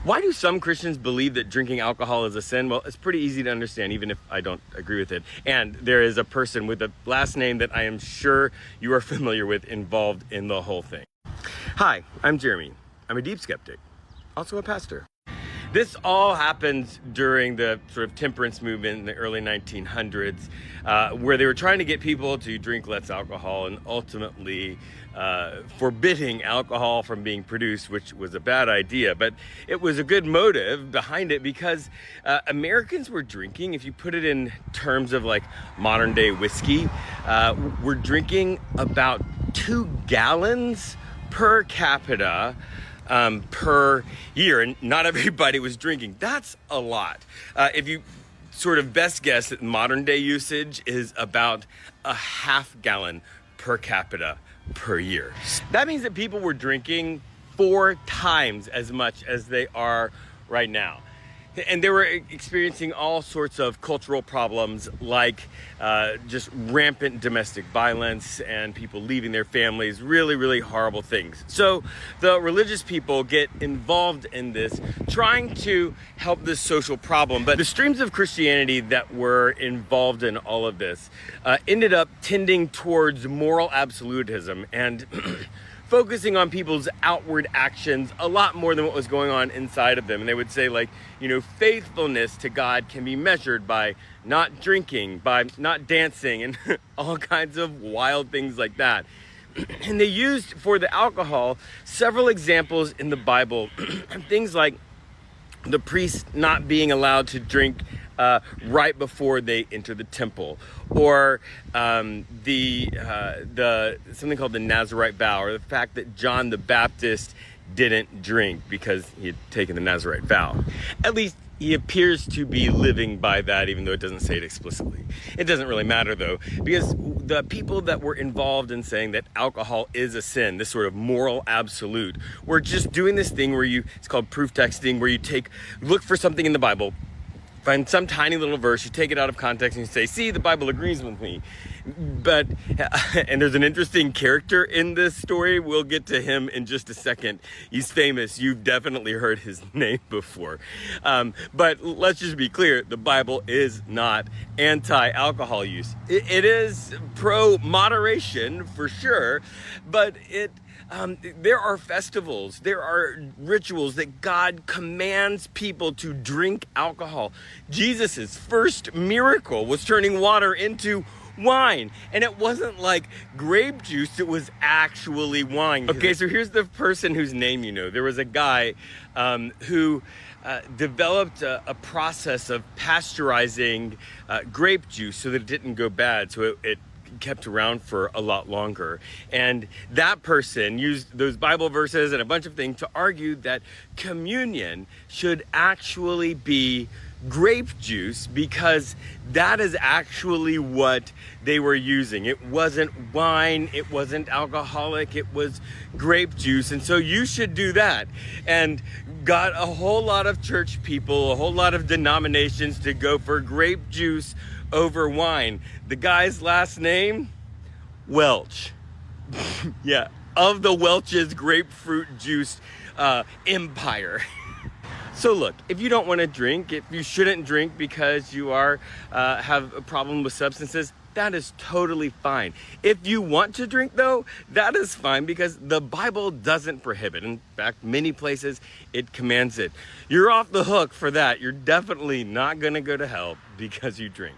Why do some Christians believe that drinking alcohol is a sin? Well, it's pretty easy to understand, even if I don't agree with it. And there is a person with a last name that I am sure you are familiar with involved in the whole thing. Hi, I'm Jeremy. I'm a deep skeptic, also a pastor. This all happened during the sort of temperance movement in the early 1900s, where they were trying to get people to drink less alcohol and ultimately forbidding alcohol from being produced, which was a bad idea. But it was a good motive behind it because Americans were drinking, if you put it in terms of like modern day whiskey, we're drinking about 2 gallons per capita per year, and not everybody was drinking. That's a lot. If you sort of best guess that modern day usage is about a half gallon per capita per year. That means that people were drinking 4 times as much as they are right now. And they were experiencing all sorts of cultural problems like just rampant domestic violence and people leaving their families, really, really horrible things. So the religious people get involved in this, trying to help this social problem. But the streams of Christianity that were involved in all of this ended up tending towards moral absolutism and focusing on people's outward actions a lot more than what was going on inside of them. And they would say, like, you know, faithfulness to God can be measured by not drinking, by not dancing, and all kinds of wild things like that. And they used for the alcohol several examples in the Bible, things like the priests not being allowed to drink right before they enter the temple, or the something called the Nazirite vow, or the fact that John the Baptist didn't drink because he had taken the Nazirite vow. At least he appears to be living by that, even though it doesn't say it explicitly. It doesn't really matter though, because the people that were involved in saying that alcohol is a sin, this sort of moral absolute, were just doing this thing where it's called proof texting, where you look for something in the Bible, find some tiny little verse, you take it out of context and you say, see, the Bible agrees with me. But, and there's an interesting character in this story. We'll get to him in just a second. He's famous. You've definitely heard his name before. But let's just be clear. The Bible is not anti-alcohol use. It is pro-moderation for sure, but there are festivals, there are rituals that God commands people to drink alcohol. Jesus' first miracle was turning water into wine, and it wasn't like grape juice, it was actually wine. Okay, so here's the person whose name you know. There was a guy who developed a process of pasteurizing grape juice so that it didn't go bad, so it kept around for a lot longer. And that person used those Bible verses and a bunch of things to argue that communion should actually be grape juice, because that is actually what they were using. It wasn't wine, it wasn't alcoholic, it was grape juice, and so you should do that. And got a whole lot of church people, a whole lot of denominations to go for grape juice over wine. The guy's last name? Welch. Yeah, of the Welch's grapefruit juice empire. So look, if you don't want to drink, if you shouldn't drink because you have a problem with substances, that is totally fine. If you want to drink though, that is fine, because the Bible doesn't prohibit. In fact, many places it commands it. You're off the hook for that. You're definitely not going to go to hell because you drink.